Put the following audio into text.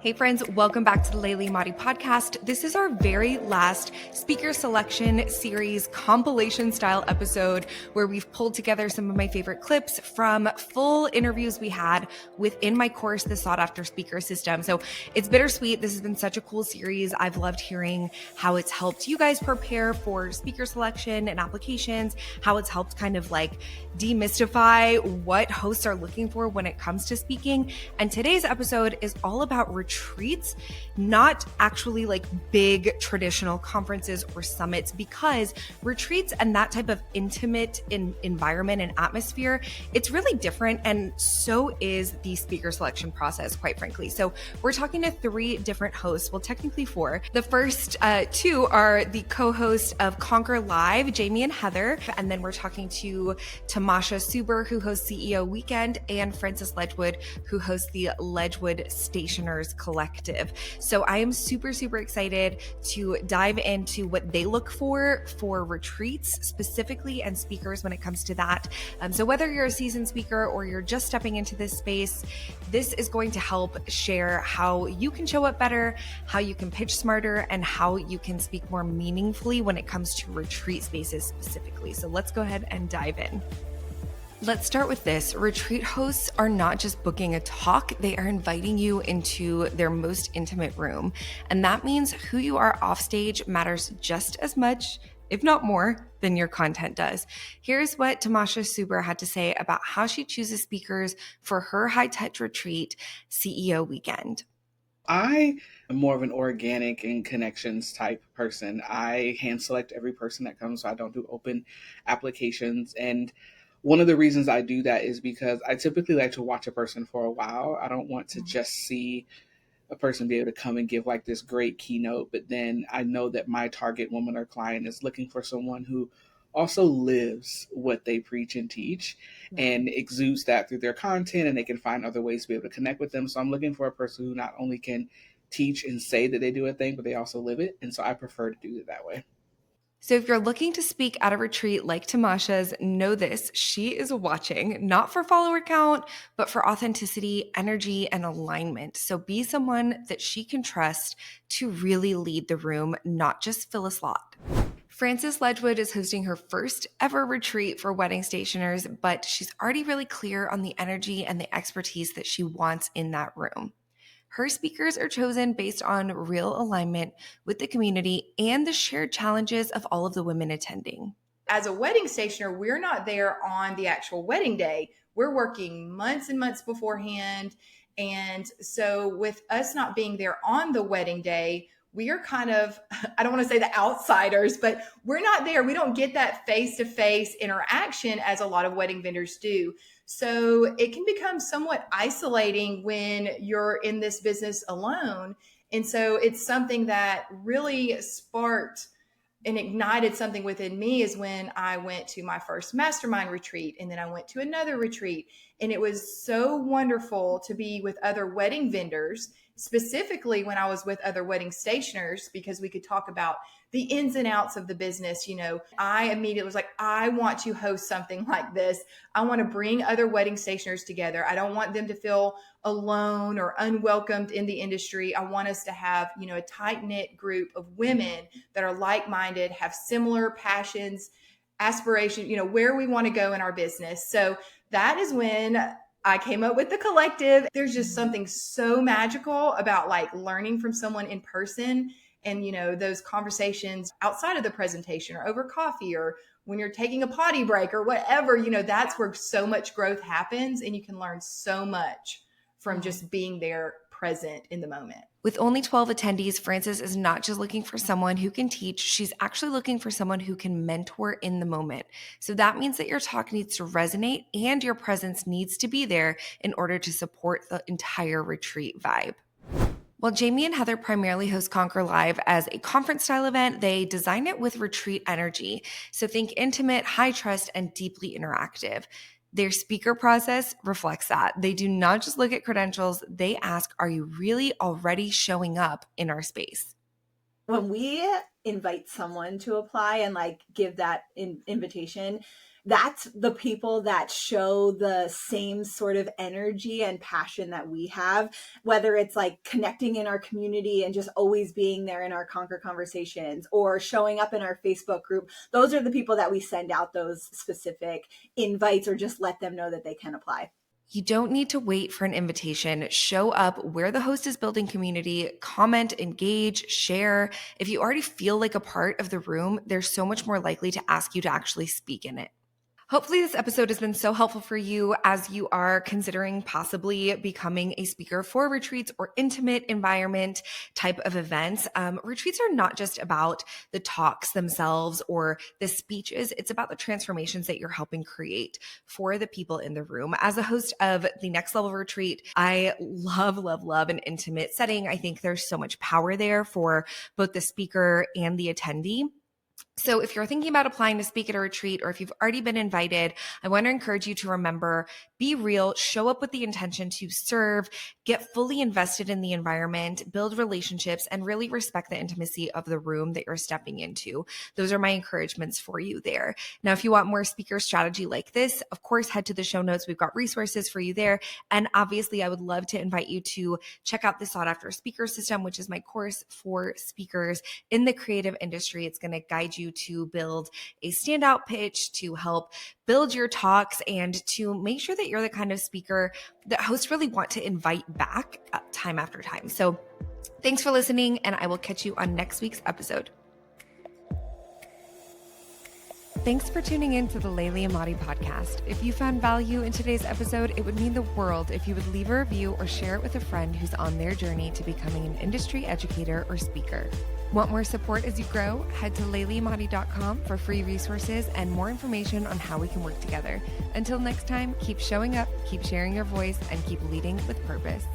Hey friends, welcome back to the Layli Madi podcast. This is our very last speaker selection series compilation style episode where we've pulled together some of my favorite clips from full interviews we had within my course, The Sought After Speaker System. So it's bittersweet. This has been such a cool series. I've loved hearing how it's helped you guys prepare for speaker selection and applications, how it's helped kind of like demystify what hosts are looking for when it comes to speaking. And today's episode is all about retreats, not actually like big traditional conferences or summits, because retreats and that type of intimate environment and atmosphere, it's really different. And so is the speaker selection process, quite frankly. So we're talking to three different hosts. Well, technically four. The first two are the co-hosts of Conquer Live, Jamie and Heather. And then we're talking to Tomasha Suber, who hosts CEO Weekend, and Frances Ledgewood, who hosts the Ledgewood Stationers Collective. So I am super, super excited to dive into what they look for retreats specifically and speakers when it comes to that. So whether you're a seasoned speaker or you're just stepping into this space, this is going to help share how you can show up better, how you can pitch smarter, and how you can speak more meaningfully when it comes to retreat spaces specifically. So let's go ahead and dive in. Let's start with this. Retreat hosts are not just booking a talk, they are inviting you into their most intimate room. And that means who you are off stage matters just as much, if not more, than your content does. Here's what Tomasha Suber had to say about how she chooses speakers for her high-touch retreat, CEO Weekend. I am more of an organic and connections type person. I hand select every person that comes, so I don't do open applications. And one of the reasons I do that is because I typically like to watch a person for a while. I don't want to just see a person be able to come and give like this great keynote, but then I know that my target woman or client is looking for someone who also lives what they preach and teach and exudes that through their content, and they can find other ways to be able to connect with them. So I'm looking for a person who not only can teach and say that they do a thing, but they also live it. And so I prefer to do it that way. So if you're looking to speak at a retreat like Tomasha's, know this, she is watching, not for follower count, but for authenticity, energy, and alignment. So be someone that she can trust to really lead the room, not just fill a slot. Frances Ledgewood is hosting her first ever retreat for wedding stationers, but she's already really clear on the energy and the expertise that she wants in that room. Her speakers are chosen based on real alignment with the community and the shared challenges of all of the women attending. As a wedding stationer, we're not there on the actual wedding day. We're working months and months beforehand. And so with us not being there on the wedding day, we are kind of, I don't want to say the outsiders, but we're not there. We don't get that face-to-face interaction as a lot of wedding vendors do. So it can become somewhat isolating when you're in this business alone. And so it's something that really sparked and ignited something within me is when I went to my first mastermind retreat, and then I went to another retreat. And it was so wonderful to be with other wedding vendors, specifically when I was with other wedding stationers, because we could talk about the ins and outs of the business. You know, I immediately was like, I want to host something like this. I want to bring other wedding stationers together. I don't want them to feel alone or unwelcomed in the industry. I want us to have, you know, a tight-knit group of women that are like-minded, have similar passions, aspirations, you know, where we want to go in our business. So that is when I came up with the collective. There's just something so magical about like learning from someone in person, and, you know, those conversations outside of the presentation or over coffee or when you're taking a potty break or whatever, you know, that's where so much growth happens, and you can learn so much from just being there present in the moment. With only 12 attendees, Frances is not just looking for someone who can teach, she's actually looking for someone who can mentor in the moment. So that means that your talk needs to resonate and your presence needs to be there in order to support the entire retreat vibe. While Jamie and Heather primarily host Conquer Live as a conference-style event, they design it with retreat energy. So think intimate, high trust, and deeply interactive. Their speaker process reflects that. They do not just look at credentials, they ask, are you really already showing up in our space? When we invite someone to apply and like give that invitation, that's the people that show the same sort of energy and passion that we have, whether it's like connecting in our community and just always being there in our Conquer conversations or showing up in our Facebook group. Those are the people that we send out those specific invites or just let them know that they can apply. You don't need to wait for an invitation. Show up where the host is building community, comment, engage, share. If you already feel like a part of the room, they're so much more likely to ask you to actually speak in it. Hopefully this episode has been so helpful for you as you are considering possibly becoming a speaker for retreats or intimate environment type of events. Retreats are not just about the talks themselves or the speeches. It's about the transformations that you're helping create for the people in the room. As a host of the Next Level Retreat, I love an intimate setting. I think there's so much power there for both the speaker and the attendee. So if you're thinking about applying to speak at a retreat, or if you've already been invited, I want to encourage you to remember, be real, show up with the intention to serve, get fully invested in the environment, build relationships, and really respect the intimacy of the room that you're stepping into. Those are my encouragements for you there. Now, if you want more speaker strategy like this, of course, head to the show notes. We've got resources for you there. And obviously, I would love to invite you to check out the Sought After Speaker System, which is my course for speakers in the creative industry. It's going to guide you to build a standout pitch, to help build your talks, and to make sure that you're the kind of speaker that hosts really want to invite back time after time. So thanks for listening, and I will catch you on next week's episode. Thanks for tuning in to the Ledgewood podcast. If you found value in today's episode, it would mean the world if you would leave a review or share it with a friend who's on their journey to becoming an industry educator or speaker. Want more support as you grow? Head to ledgewood.com for free resources and more information on how we can work together. Until next time, keep showing up, keep sharing your voice, and keep leading with purpose.